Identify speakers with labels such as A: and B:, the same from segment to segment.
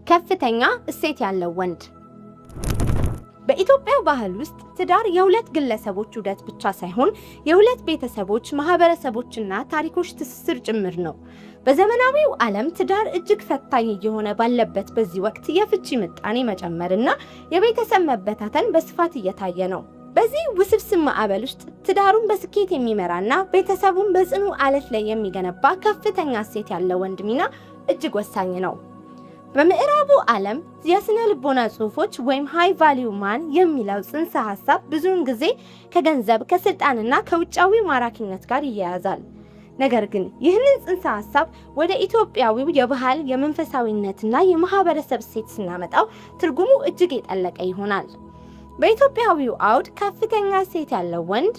A: ከፍተኛ እሴት ያለው ወንድ። በኢትዮጵያ ባህል ውስጥ ትዳር የሁለት ግለሰቦች ውህደት ብቻ ሳይሆን የሁለት ቤተሰቦች፣ ማህበረሰቦችና ታሪኮች ትስስር ጭምር ነው። በዘመናዊው ዓለም ትዳር እጅግ ፈታኝ እየሆነ ባለበት በዚህ ወቅት የፍቺ ምጣኔ መጨመርና የቤተሰብ መበታተን በስፋት እየታየ ነው። በዚህ ውስብስብ ማዕበል ውስጥ ትዳሩን በስኬት የሚመራና ቤተሰቡን በጽኑ አለት ላይ የሚገነባ ከፍተኛ እሴት ያለው ወንድ ሚና እጅግ ወሳኝ ነው። በምዕራቡ ዓለም የስነ ልቦና ጽሑፎች ወይም ሃይ ቫልዩ ማን የሚለው ጽንሰ ሐሳብ ብዙውን ጊዜ ከገንዘብ፣ ከስልጣንና ከውጫዊ ማራኪነት ጋር ይያያዛል። ነገር ግን ይህንን ጽንሰ ሐሳብ ወደ ኢትዮጵያዊው የባህል የመንፈሳዊነትና የማህበረሰብ እሴት ስናመጣው ትርጉሙ እጅግ የጠለቀ ይሆናል። በኢትዮጵያዊው አውድ ከፍተኛ እሴት ያለው ወንድ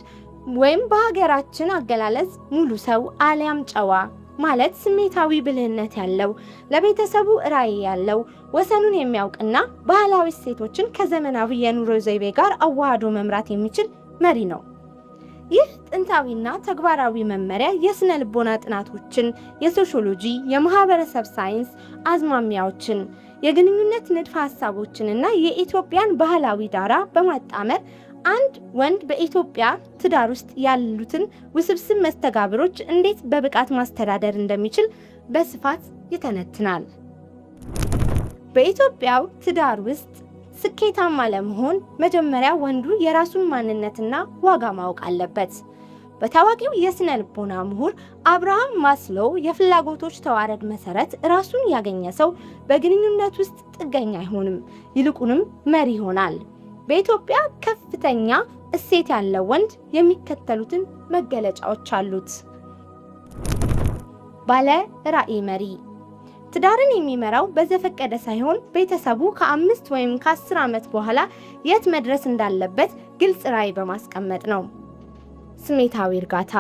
A: ወይም በሀገራችን አገላለጽ ሙሉ ሰው አሊያም ጨዋ ማለት ስሜታዊ ብልህነት ያለው፣ ለቤተሰቡ ራዕይ ያለው፣ ወሰኑን የሚያውቅና ባህላዊ እሴቶችን ከዘመናዊ የኑሮ ዘይቤ ጋር አዋህዶ መምራት የሚችል መሪ ነው። ይህ ጥንታዊና ተግባራዊ መመሪያ የስነ ልቦና ጥናቶችን፣ የሶሺዮሎጂ፣ የማህበረሰብ ሳይንስ አዝማሚያዎችን፣ የግንኙነት ንድፈ ሐሳቦችንና የኢትዮጵያን ባህላዊ ዳራ በማጣመር አንድ ወንድ በኢትዮጵያ ትዳር ውስጥ ያሉትን ውስብስብ መስተጋብሮች እንዴት በብቃት ማስተዳደር እንደሚችል በስፋት ይተነትናል። በኢትዮጵያው ትዳር ውስጥ ስኬታማ ለመሆን መጀመሪያ ወንዱ የራሱን ማንነትና ዋጋ ማወቅ አለበት። በታዋቂው የስነ ልቦና ምሁር አብርሃም ማስሎው የፍላጎቶች ተዋረድ መሰረት ራሱን ያገኘ ሰው በግንኙነት ውስጥ ጥገኛ አይሆንም፣ ይልቁንም መሪ ይሆናል። በኢትዮጵያ ከፍተኛ እሴት ያለው ወንድ የሚከተሉትን መገለጫዎች አሉት። ባለ ራዕይ መሪ። ትዳርን የሚመራው በዘፈቀደ ሳይሆን ቤተሰቡ ከ5 ወይም ከ10 ዓመት በኋላ የት መድረስ እንዳለበት ግልጽ ራዕይ በማስቀመጥ ነው። ስሜታዊ እርጋታ።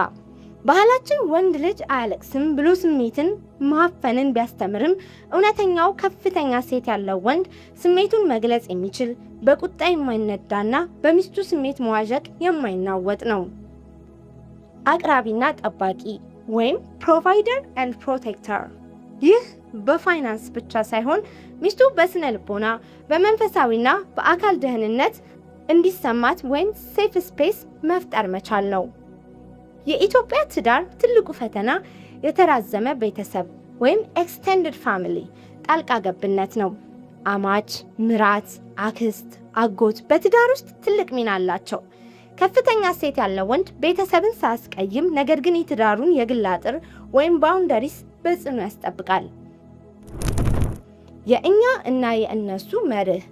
A: ባህላችን ወንድ ልጅ አያለቅስም ብሎ ስሜትን ማፈንን ቢያስተምርም እውነተኛው ከፍተኛ እሴት ያለው ወንድ ስሜቱን መግለጽ የሚችል፣ በቁጣ የማይነዳና በሚስቱ ስሜት መዋዠቅ የማይናወጥ ነው። አቅራቢና ጠባቂ ወይም ፕሮቫይደር ኤንድ ፕሮቴክተር። ይህ በፋይናንስ ብቻ ሳይሆን ሚስቱ በስነ ልቦና፣ በመንፈሳዊና በአካል ደህንነት እንዲሰማት ወይም ሴፍ ስፔስ መፍጠር መቻል ነው። የኢትዮጵያ ትዳር ትልቁ ፈተና የተራዘመ ቤተሰብ ወይም ኤክስቴንድድ ፋሚሊ ጣልቃ ገብነት ነው። አማች፣ ምራት፣ አክስት፣ አጎት በትዳር ውስጥ ትልቅ ሚና አላቸው። ከፍተኛ እሴት ያለው ወንድ ቤተሰብን ሳያስቀይም ነገር ግን የትዳሩን የግል አጥር ወይም ባውንደሪስ በጽኑ ያስጠብቃል። የእኛ እና የእነሱ መርህ።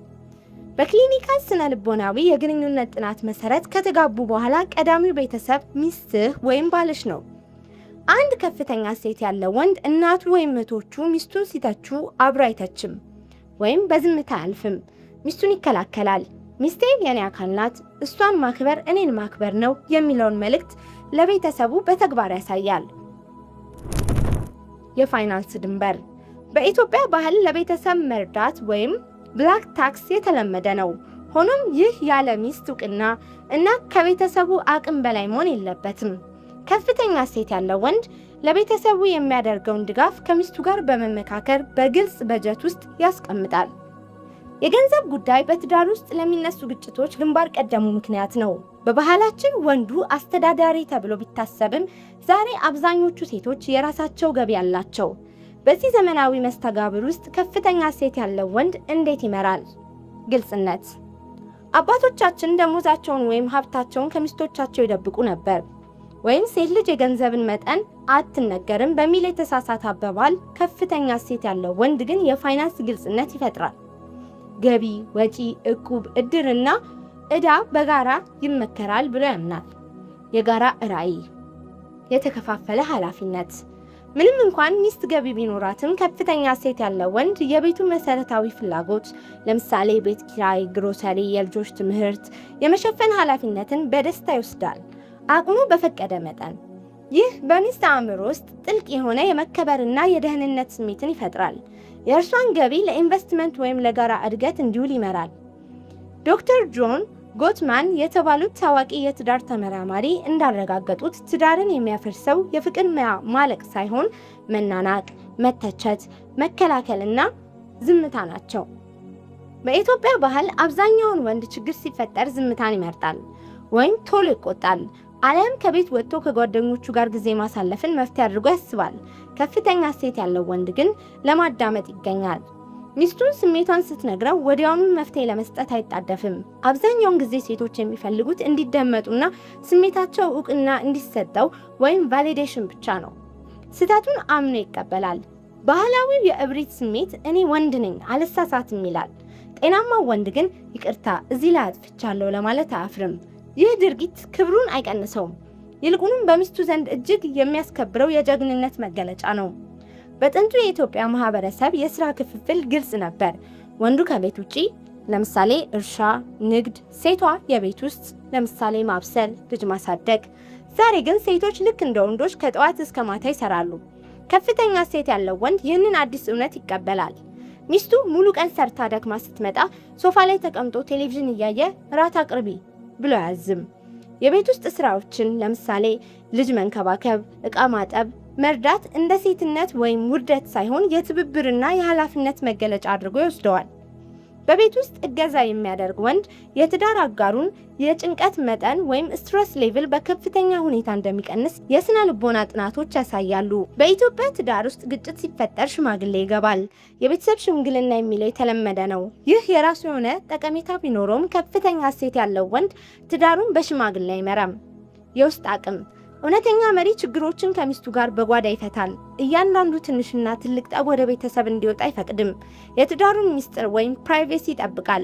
A: በክሊኒካል ስነ ልቦናዊ የግንኙነት ጥናት መሰረት ከተጋቡ በኋላ ቀዳሚው ቤተሰብ ሚስትህ ወይም ባልሽ ነው። አንድ ከፍተኛ እሴት ያለው ወንድ እናቱ ወይም እህቶቹ ሚስቱን ሲተቹ አብሮ አይተችም ወይም በዝምታ አያልፍም። ሚስቱን ይከላከላል። ሚስቴ የኔ አካል ናት፣ እሷን ማክበር እኔን ማክበር ነው የሚለውን መልእክት ለቤተሰቡ በተግባር ያሳያል። የፋይናንስ ድንበር። በኢትዮጵያ ባህል ለቤተሰብ መርዳት ወይም ብላክ ታክስ የተለመደ ነው። ሆኖም ይህ ያለ ሚስት እውቅና እና ከቤተሰቡ አቅም በላይ መሆን የለበትም። ከፍተኛ እሴት ያለው ወንድ ለቤተሰቡ የሚያደርገውን ድጋፍ ከሚስቱ ጋር በመመካከር በግልጽ በጀት ውስጥ ያስቀምጣል። የገንዘብ ጉዳይ በትዳር ውስጥ ለሚነሱ ግጭቶች ግንባር ቀደሙ ምክንያት ነው። በባህላችን ወንዱ አስተዳዳሪ ተብሎ ቢታሰብም ዛሬ አብዛኞቹ ሴቶች የራሳቸው ገቢ አላቸው። በዚህ ዘመናዊ መስተጋብር ውስጥ ከፍተኛ እሴት ያለው ወንድ እንዴት ይመራል? ግልጽነት። አባቶቻችን ደሞዛቸውን ወይም ሀብታቸውን ከሚስቶቻቸው ይደብቁ ነበር። ወይም ሴት ልጅ የገንዘብን መጠን አትነገርም በሚል የተሳሳተ አባባል ከፍተኛ እሴት ያለው ወንድ ግን የፋይናንስ ግልጽነት ይፈጥራል። ገቢ፣ ወጪ፣ እቁብ፣ እድርና ዕዳ በጋራ ይመከራል ብሎ ያምናል። የጋራ ራዕይ። የተከፋፈለ ኃላፊነት። ምንም እንኳን ሚስት ገቢ ቢኖራትም ከፍተኛ እሴት ያለው ወንድ የቤቱ መሰረታዊ ፍላጎት ለምሳሌ ቤት ኪራይ፣ ግሮሰሪ፣ የልጆች ትምህርት የመሸፈን ኃላፊነትን በደስታ ይወስዳል፣ አቅሙ በፈቀደ መጠን። ይህ በሚስት አእምሮ ውስጥ ጥልቅ የሆነ የመከበርና የደህንነት ስሜትን ይፈጥራል። የእርሷን ገቢ ለኢንቨስትመንት ወይም ለጋራ እድገት እንዲውል ይመራል። ዶክተር ጆን ጎትማን የተባሉት ታዋቂ የትዳር ተመራማሪ እንዳረጋገጡት ትዳርን የሚያፈርሰው የፍቅር ማለቅ ሳይሆን መናናቅ፣ መተቸት፣ መከላከልና ዝምታ ናቸው። በኢትዮጵያ ባህል አብዛኛውን ወንድ ችግር ሲፈጠር ዝምታን ይመርጣል ወይም ቶሎ ይቆጣል፣ አለም ከቤት ወጥቶ ከጓደኞቹ ጋር ጊዜ ማሳለፍን መፍትሄ አድርጎ ያስባል። ከፍተኛ እሴት ያለው ወንድ ግን ለማዳመጥ ይገኛል። ሚስቱን ስሜቷን ስትነግረው ወዲያውኑ መፍትሄ ለመስጠት አይጣደፍም። አብዛኛውን ጊዜ ሴቶች የሚፈልጉት እንዲደመጡና ስሜታቸው እውቅና እንዲሰጠው ወይም ቫሊዴሽን ብቻ ነው። ስህተቱን አምኖ ይቀበላል። ባህላዊው የእብሪት ስሜት እኔ ወንድ ነኝ አልሳሳትም ይላል። ጤናማው ወንድ ግን ይቅርታ እዚህ ላይ አጥፍቻለሁ ለማለት አያፍርም። ይህ ድርጊት ክብሩን አይቀንሰውም፣ ይልቁንም በሚስቱ ዘንድ እጅግ የሚያስከብረው የጀግንነት መገለጫ ነው። በጥንቱ የኢትዮጵያ ማህበረሰብ የሥራ ክፍፍል ግልጽ ነበር። ወንዱ ከቤት ውጪ ለምሳሌ እርሻ፣ ንግድ፣ ሴቷ የቤት ውስጥ ለምሳሌ ማብሰል፣ ልጅ ማሳደግ። ዛሬ ግን ሴቶች ልክ እንደ ወንዶች ከጠዋት እስከ ማታ ይሰራሉ። ከፍተኛ እሴት ያለው ወንድ ይህንን አዲስ እውነት ይቀበላል። ሚስቱ ሙሉ ቀን ሰርታ ደክማ ስትመጣ ሶፋ ላይ ተቀምጦ ቴሌቪዥን እያየ ራት አቅርቢ ብሎ አያዝም። የቤት ውስጥ ስራዎችን ለምሳሌ ልጅ መንከባከብ፣ ዕቃ ማጠብ፣ መርዳት እንደ ሴትነት ወይም ውርደት ሳይሆን የትብብርና የኃላፊነት መገለጫ አድርጎ ይወስደዋል። በቤት ውስጥ እገዛ የሚያደርግ ወንድ የትዳር አጋሩን የጭንቀት መጠን ወይም ስትረስ ሌቭል በከፍተኛ ሁኔታ እንደሚቀንስ የስነ ልቦና ጥናቶች ያሳያሉ። በኢትዮጵያ ትዳር ውስጥ ግጭት ሲፈጠር ሽማግሌ ይገባል። የቤተሰብ ሽምግልና የሚለው የተለመደ ነው። ይህ የራሱ የሆነ ጠቀሜታ ቢኖረውም ከፍተኛ እሴት ያለው ወንድ ትዳሩን በሽማግሌ አይመራም። የውስጥ አቅም እውነተኛ መሪ ችግሮችን ከሚስቱ ጋር በጓዳ ይፈታል። እያንዳንዱ ትንሽና ትልቅ ጠብ ወደ ቤተሰብ እንዲወጣ አይፈቅድም። የትዳሩን ሚስጥር ወይም ፕራይቬሲ ይጠብቃል።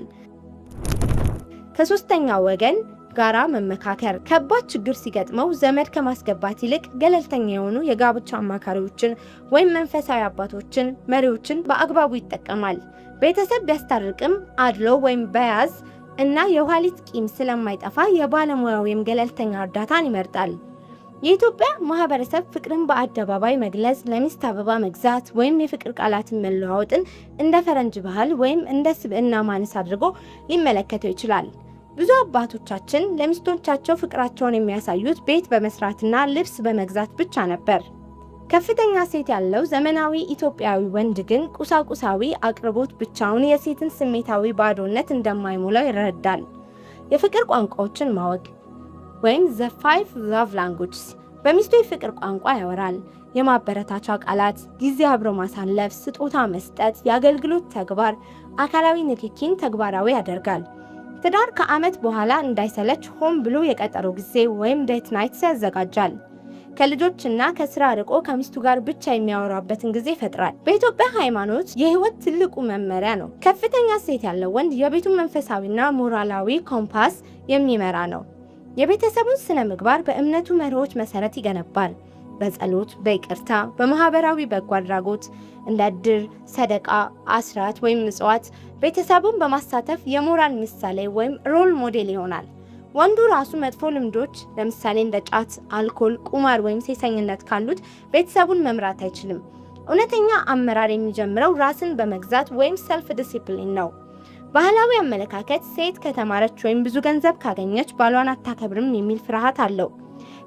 A: ከሶስተኛ ወገን ጋራ መመካከር ከባድ ችግር ሲገጥመው ዘመድ ከማስገባት ይልቅ ገለልተኛ የሆኑ የጋብቻ አማካሪዎችን ወይም መንፈሳዊ አባቶችን፣ መሪዎችን በአግባቡ ይጠቀማል። ቤተሰብ ቢያስታርቅም አድሎ ወይም በያዝ እና የኋሊት ቂም ስለማይጠፋ የባለሙያ ወይም ገለልተኛ እርዳታን ይመርጣል። የኢትዮጵያ ማህበረሰብ ፍቅርን በአደባባይ መግለጽ፣ ለሚስት አበባ መግዛት ወይም የፍቅር ቃላትን መለዋወጥን እንደ ፈረንጅ ባህል ወይም እንደ ስብዕና ማነስ አድርጎ ሊመለከተው ይችላል። ብዙ አባቶቻችን ለሚስቶቻቸው ፍቅራቸውን የሚያሳዩት ቤት በመስራትና ልብስ በመግዛት ብቻ ነበር። ከፍተኛ እሴት ያለው ዘመናዊ ኢትዮጵያዊ ወንድ ግን ቁሳቁሳዊ አቅርቦት ብቻውን የሴትን ስሜታዊ ባዶነት እንደማይሞላው ይረዳል። የፍቅር ቋንቋዎችን ማወቅ ወይም the 5 love languages በሚስቱ የፍቅር ቋንቋ ያወራል። የማበረታቻ ቃላት፣ ጊዜ አብሮ ማሳለፍ፣ ስጦታ መስጠት፣ የአገልግሎት ተግባር፣ አካላዊ ንክኪን ተግባራዊ ያደርጋል። ትዳር ከዓመት በኋላ እንዳይሰለች ሆን ብሎ የቀጠሮ ጊዜ ወይም ዴት ናይት ያዘጋጃል። ከልጆችና ከስራ ርቆ ከሚስቱ ጋር ብቻ የሚያወራበትን ጊዜ ይፈጥራል። በኢትዮጵያ ሃይማኖት የህይወት ትልቁ መመሪያ ነው። ከፍተኛ እሴት ያለው ወንድ የቤቱን መንፈሳዊና ሞራላዊ ኮምፓስ የሚመራ ነው። የቤተሰቡን ስነ ምግባር በእምነቱ መርሆች መሰረት ይገነባል። በጸሎት፣ በይቅርታ፣ በማህበራዊ በጎ አድራጎት እንደ ዕድር፣ ሰደቃ፣ አስራት ወይም ምጽዋት ቤተሰቡን በማሳተፍ የሞራል ምሳሌ ወይም ሮል ሞዴል ይሆናል። ወንዱ ራሱ መጥፎ ልምዶች ለምሳሌ እንደ ጫት፣ አልኮል፣ ቁማር ወይም ሴሰኝነት ካሉት ቤተሰቡን መምራት አይችልም። እውነተኛ አመራር የሚጀምረው ራስን በመግዛት ወይም ሰልፍ ዲሲፕሊን ነው። ባህላዊ አመለካከት ሴት ከተማረች ወይም ብዙ ገንዘብ ካገኘች ባሏን አታከብርም የሚል ፍርሃት አለው።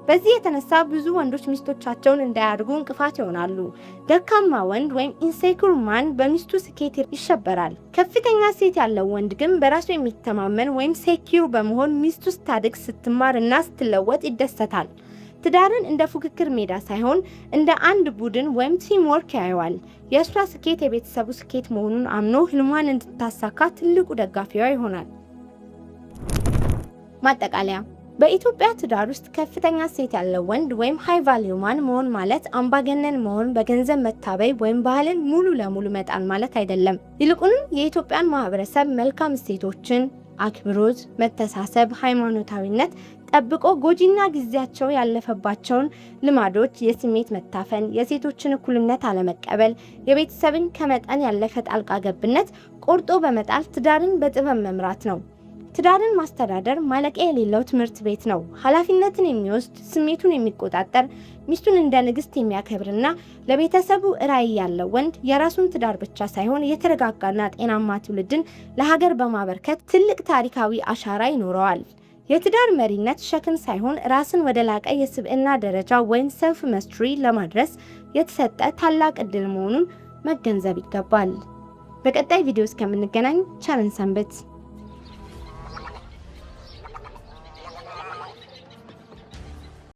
A: በዚህ የተነሳ ብዙ ወንዶች ሚስቶቻቸውን እንዳያድጉ እንቅፋት ይሆናሉ። ደካማ ወንድ ወይም ኢንሴኩር ማን በሚስቱ ስኬት ይሸበራል። ከፍተኛ እሴት ያለው ወንድ ግን በራሱ የሚተማመን ወይም ሴኪዩር በመሆን ሚስቱ ስታድግ፣ ስትማር እና ስትለወጥ ይደሰታል። ትዳርን እንደ ፉክክር ሜዳ ሳይሆን እንደ አንድ ቡድን ወይም ቲም ወርክ ያየዋል። የእሷ ስኬት የቤተሰቡ ስኬት መሆኑን አምኖ ህልሟን እንድታሳካ ትልቁ ደጋፊዋ ይሆናል። ማጠቃለያ፣ በኢትዮጵያ ትዳር ውስጥ ከፍተኛ እሴት ያለው ወንድ ወይም ሃይ ቫልዩ ማን መሆን ማለት አምባገነን መሆን፣ በገንዘብ መታበይ ወይም ባህልን ሙሉ ለሙሉ መጣል ማለት አይደለም። ይልቁንም የኢትዮጵያን ማህበረሰብ መልካም እሴቶችን አክብሮት፣ መተሳሰብ፣ ሃይማኖታዊነት ጠብቆ ጎጂና ጊዜያቸው ያለፈባቸውን ልማዶች፣ የስሜት መታፈን፣ የሴቶችን እኩልነት አለመቀበል፣ የቤተሰብን ከመጠን ያለፈ ጣልቃ ገብነት ቆርጦ በመጣል ትዳርን በጥበብ መምራት ነው። ትዳርን ማስተዳደር ማለቂያ የሌለው ትምህርት ቤት ነው። ኃላፊነትን የሚወስድ፣ ስሜቱን የሚቆጣጠር፣ ሚስቱን እንደ ንግስት የሚያከብርና ለቤተሰቡ ራዕይ ያለው ወንድ የራሱን ትዳር ብቻ ሳይሆን የተረጋጋና ጤናማ ትውልድን ለሀገር በማበርከት ትልቅ ታሪካዊ አሻራ ይኖረዋል። የትዳር መሪነት ሸክም ሳይሆን ራስን ወደ ላቀ የስብዕና ደረጃ ወይም ሰልፍ ማስተሪ ለማድረስ የተሰጠ ታላቅ ዕድል መሆኑን መገንዘብ ይገባል። በቀጣይ ቪዲዮ እስከምንገናኝ ቸርን ሰንብት።